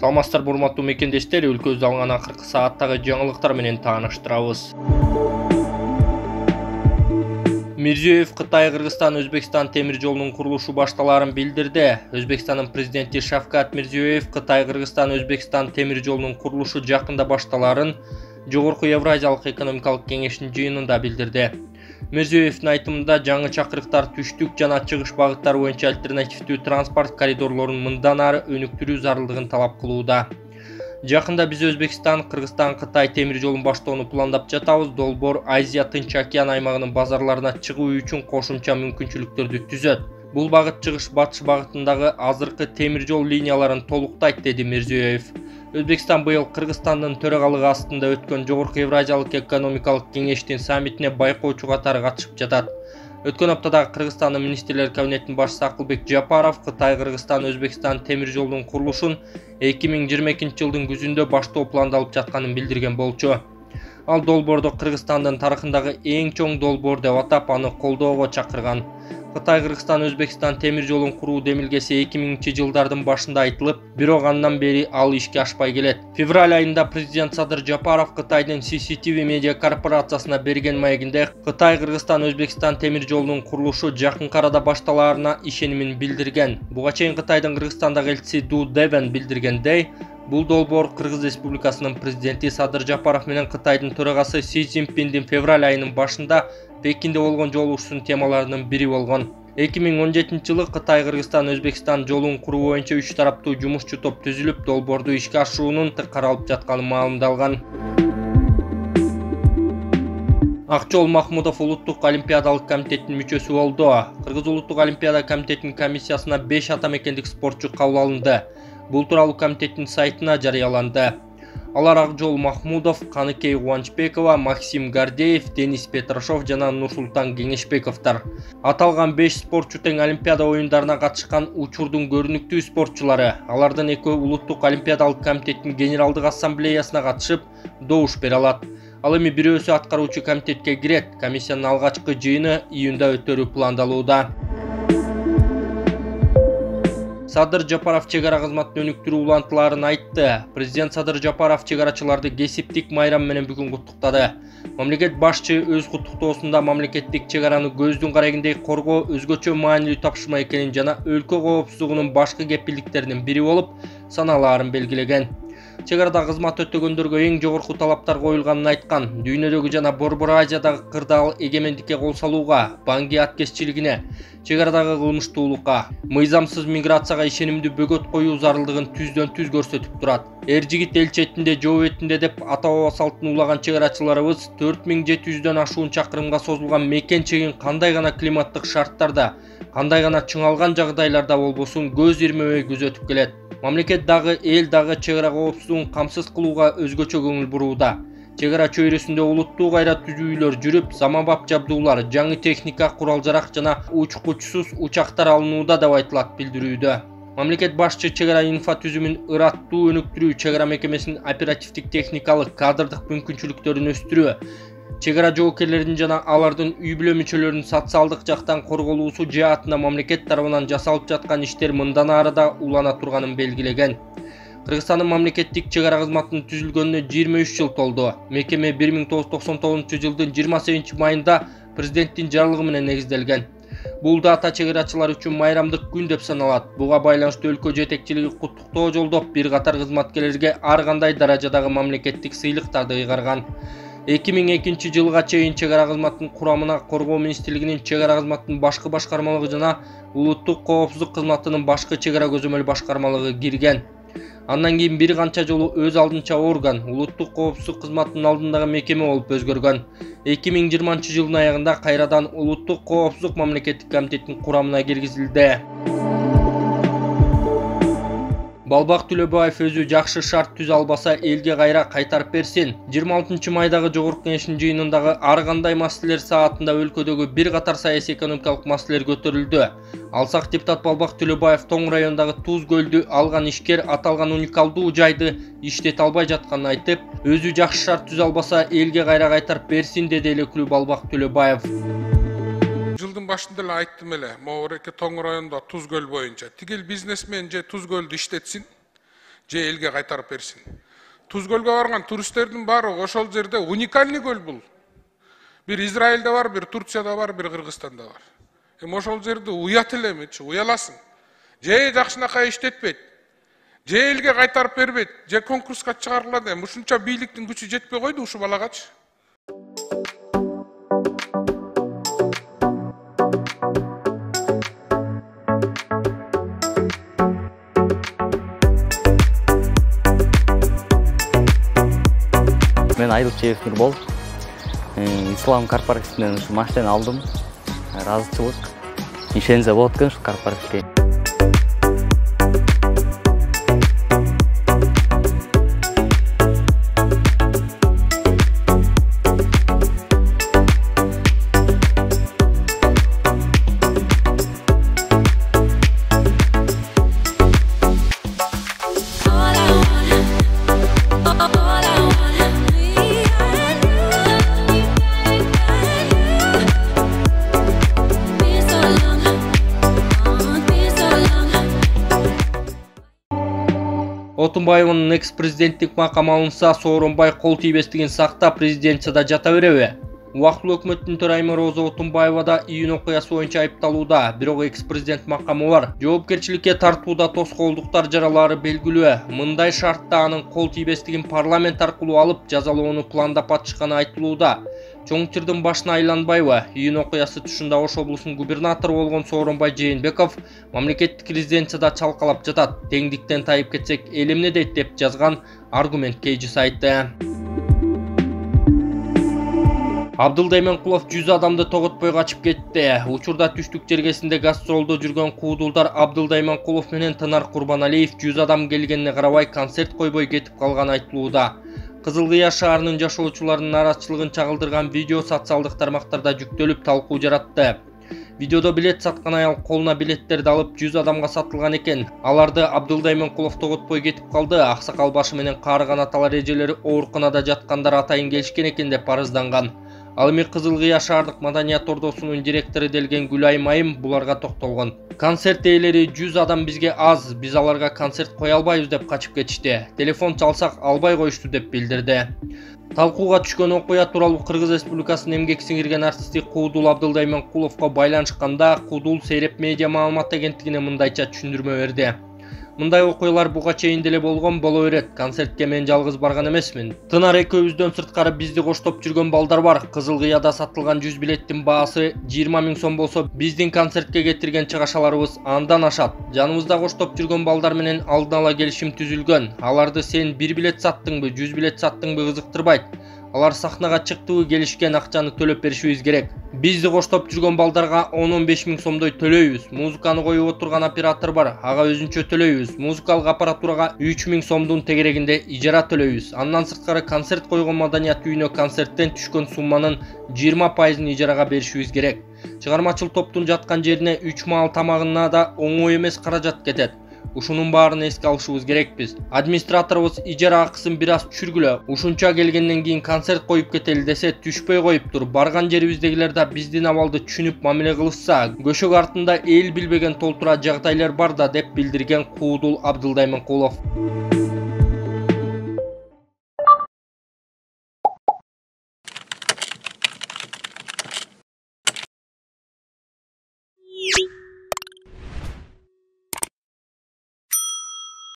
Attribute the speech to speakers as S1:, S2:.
S1: Саламатсыздар урматтуу мекендештер, өлкөбүздө алынган акыркы сааттагы жаңылыктар менен тааныштырабыз. Мирзиёев Кытай, Кыргызстан, Өзбекстан темир жолунун курулушу башталарын билдирди. Өзбекстандын президенти Шавкат Мирзиёев Кытай, Кыргызстан, Өзбекстан темир жолунун курулушу жакында башталарын Жогорку Евразиялык экономикалык кеңештин жыйынында билдирди. Мирзиёевдин айтымында жаңы чакырыктар түштүк жана чыгыш багыттары боюнча альтернативдүү транспорт коридорлорун мындан ары өнүктүрүү зарылдыгын талап кылууда. Жакында биз Өзбекстан, Кыргызстан, Кытай темир жолун баштоону пландап жатабыз. Долбоор Азия Тынч океан аймагынын базарларына чыгуу үчүн кошумча мүмкүнчүлүктөрдү түзөт. Бул багыт чыгыш батыш багытындагы азыркы темир жол линияларын толуктайт, деди Мирзиёев. Өзбекстан быйыл Кыргызстандын төрагалыгы астында өткөн Жогорку Евразиялык экономикалык кеңештин саммитине байкоочу катары катышып жатат. Өткөн аптада Кыргызстандын министрлер кабинетинин башчысы Акылбек Жапаров Кытай, Кыргызстан, Өзбекстан темир жолунун курулушун 2022 жылдын күзүндө баштоо пландалып жатканын билдирген болчу. Ал долбоорду Кыргызстандын тарыхындагы эң чоң долбоор деп атап, аны колдоого чакырган. Кытай, Кыргызстан, Өзбекстан темир жолун куруу демилгеси 2000 жылдардын башында айтылып, бирок андан бери ал ишке ашпай келет. Февраль айында президент Садыр Жапаров Кытайдын CCTV медиа корпорациясына берген маегинде Кытай, Кыргызстан, Өзбекстан темир жолунун курулушу жакын арада башталаарына ишенимин билдирген. Буга чейин Кытайдын Кыргызстандагы элчиси Ду Девен билдиргендей, бул долбоор Кыргыз Республикасынын президенти Садыр Жапаров менен Кытайдын төрагасы Си Цзиньпиндин февраль айынын башында Пекинде болгон жолугушуунун темаларынын бири болгон. 2017 жылы Кытай, Кыргызстан, Өзбекстан жолун куруу боюнча 3 тараптуу жумушчу топ түзүлүп, долбоорду ишке ашыруунун каралып жатканы маалымдалган. Акчол Махмудов Улуттук олимпиадалык комитеттин мүчөсү болду. Кыргыз Улуттук олимпиада комитетинин комиссиясына 5 атамекендик спортчу кабыл алынды. Бул тууралуу комитеттин сайтына жарыяланды. Алар Акжол Махмудов, Каныкей Кубанычбекова, Максим Гордеев, Денис Петрашов жана Нурсултан Кеңешбековдор. Аталган 5 спортчу тең олимпиада оюндарына катышкан учурдун көрүнүктүү спортчулары. Алардын экөө Улуттук олимпиадалык комитеттин генералдык ассамблеясына катышып, добуш бере алат. Ал эми бирөөсү аткаруучу комитетке кирет. Комиссиянын алгачкы жыйыны июнда өтөрү пландалууда. Садыр Жапаров чегара кызматын өнүктүрүү улантыларын айтты. Президент Садыр Жапаров чегарачыларды кесиптик майрам менен бүгүн куттуктады. Мамлекет башчы өз куттуктоосунда мамлекеттик чегараны көздүн карегиндей коргоо өзгөчө маанилүү тапшырма экенин жана өлкө коопсуздугунун башкы кепилдиктеринин бири болуп саналаарын белгилеген. Чегарада кызмат өтөгөндөргө эң жогорку талаптар коюлганын айткан. Дүйнөдөгү жана Борбор Азиядагы кырдаал эгемендикке кол салууга, банги аткезчилигине, чегарадагы кылмыштуулукка, мыйзамсыз миграцияга ишенимдүү бөгөт коюу зарылдыгын түздөн-түз көрсөтүп турат. Эр-жигит эл четинде, жоо бетинде деп ата-баба салтын улаган чегарачыларыбыз 4700дөн ашуун чакырымга созулган мекен чегин кандай гана климаттык шарттарда, кандай гана чыңалган жагдайларда болбосун көз ирмебей күзөтүп келет. Мамлекет дагы эл дагы чегара коопсуздугун камсыз кылууга өзгөчө көңүл бурууда. Чегара чөйрөсүндө улуттуу кайра түзүүлөр жүрүп, заманбап жабдуулар, жаңы техника, курал-жарак жана учкучсуз учактар алынууда деп айтылат билдирүүдө. Мамлекет башчы чегара инфа түзүмүн ыраттуу өнүктүрүү, чегара мекемесинин оперативдик техникалык, кадрдык мүмкүнчүлүктөрүн өстүрүү, чегара жоокерлерин жана алардын үй бүлө мүчөлөрүнүн социалдык жактан корголуусу жаатында мамлекет тарабынан жасалып жаткан иштер мындан ары да улана турганын белгилеген. Кыргызстандын мамлекеттик чегара кызматынын түзүлгөнүнө 23 жыл толду. Мекеме 1999 жылдын 28 майында президенттин жарлыгы менен негизделген. Бул дата чегарачылар үчүн майрамдык күн деп саналат. Буга байланыштуу өлкө жетекчилиги куттуктоо жолдоп, бир катар кызматкерлерге ар кандай даражадагы мамлекеттик сыйлыктарды ыйгарган. 2002 жылга чейин чегара кызматынын курамына Коргоо министрлигинин чегара кызматынын башкы башкармалыгы жана Улуттук коопсуздук кызматынын башкы чегара көзөмөл башкармалыгы кирген. Андан кийин бир канча жолу өз алдынча орган, Улуттук коопсуздук кызматынын алдындагы мекеме болуп өзгөргөн. 2020 жылдын аягында кайрадан Улуттук коопсуздук мамлекеттик комитетинин курамына киргизилди. Балбак Төлөбаев өзү жакшы шарт түзө албаса элге кайра кайтарып берсин. 26 майдагы Жогорку Кеңештин жыйынындагы ар кандай маселелер саатында өлкөдөгү бир катар саясий экономикалык маселелер көтөрүлдү. Алсак депутат Балбак Төлөбаев Тоң районундагы Туз көлдү алган ишкер аталган уникалдуу жайды иштете албай жатканын айтып, өзү жакшы шарт түзө албаса элге кайра кайтарып берсин, деди элеклүү Балбак Төлөбаев.
S2: Жылдын башында эле айттым эле, могу Тоң районунда Туз көл боюнча тигил бизнесмен же Туз көлдү иштетсин, же элге кайтарып берсин. Туз көлгө барган туристтердин баары ошол жерде уникальный көл бул. Бир Израилде бар, бир Турцияда бар, бир Кыргызстанда бар. Ошол жерде уят элемечи, уяласың. Же жакшынакай иштетпейт, же элге кайтарып бербейт, же конкурска чыгарылат. Ушунча бийликтин күчү жетпей койду ушу балагачы.
S3: Мен Айылчиев Нурбол. Ислам корпоративинен ушу машинени алдым. Ыраазычылык. Ишенсе болот экен ушу корпоративге.
S1: Отунбаевдин экс-президенттик макам алынса, Сооронбай кол тийбестигин сактап, президенцияда жата береби? Убактылуу өкмөттүн төрайымы Роза Отунбаева да июнь окуясы боюнча айыпталууда, бирок экс-президент макамы бар. Жоопкерчиликке тартууда тоскоолдуктар жаралары белгилүү. Мындай шартта анын кол тийбестигин парламент аркылуу алып, жазалоону пландап атышканы айтылууда. Чоңчурдун башына айланбайбы? Июнь окуясы тушунда Ош облусунун губернатору болгон Сооронбай Жээнбеков мамлекеттик резиденцияда чалкалап жатат. Теңдиктен тайып кетсек эл эмне дейт деп жазган Аргумент Кейжи сайты. Абдылдайманкулов 100 адамды тоготпой качып кетти. Учурда түштүк жергесинде гастролдо жүргөн куудулдар Абдылдайманкулов менен Тынар Курбаналиев 100 адам келгенине карабай концерт койбой кетип калганы айтылууда. Кызылкыя шаарынын жашоочуларынын нараатчылыгын чагылдырган видео социалдык тармактарда жүктөлүп талкуу жаратты. Видеодо билет саткан аял колуна билеттерди алып 100 адамга сатылган экен. Аларды Абдылдайманкулов тоготпой кетип калды. Аксакал башы менен каарыган аталар эжелери ооруканада жаткандар атайын келишкен экен деп арызданган. Ал эми Кызылкыя шаардык маданият ордосунун директору делген Гүлайым Айым буларга токтолгон. Концерт ээлери 100 адам бизге аз, биз аларга концерт кое албайбыз деп качып кетишти. Телефон чалсак албай коюшту деп билдирди. Талкууга түшкөн окуя тууралуу Кыргыз Республикасынын эмгек сиңирген артисти Куудул Абдылдайманкуловго байланышканда Куудул Сейреп медиа маалымат агенттигине мындайча түшүндүрмө берди. Мындай окуялар буга чейин деле болгон боло берет. Концертке мен жалгыз барган эмесмин. Тынар экөөбүздөн сырткары бизди коштоп жүргөн балдар бар. Кызылкыяда сатылган 100 билеттин баасы 20 000 сом болсо, биздин концертке кетирген чыгашаларыбыз андан ашат. Жаныбызда коштоп жүргөн балдар менен алдын ала келишим түзүлгөн. Аларды сен 1 билет саттыңбы, 100 билет саттыңбы кызыктырбайт. Алар сахнага чыктыбы, келишкен акчаны төлөп беришибиз керек. Бизди коштоп жүргөн балдарга 10-15 000 сомдой төлөйбүз. Музыканы коюп отурган оператор бар, ага өзүнчө төлөйбүз. Музыкалык аппаратурага 3 000 сомдун тегерегинде ижара төлөйбүз. Андан сырткары концерт койгон маданият үйүнө концерттен түшкөн сумманын 20%-ын ижарага беришибиз керек. Чыгармачыл топтун жаткан жерине 3 маал тамагына да оңой эмес каражат кетет. Ушунун баарын эске алышыбыз керекпиз. Администраторубуз ижара акысын бир аз түшүргүлө. Ушунча келгенден кийин концерт коюп кетели десе түшпөй коюптур. Барган жерибиздегилер да биздин абалды түшүнүп мамиле кылышса, көшөк артында эл билбеген толтура жагдайлар бар да деп билдирген Куудул Абдылдайманкулов.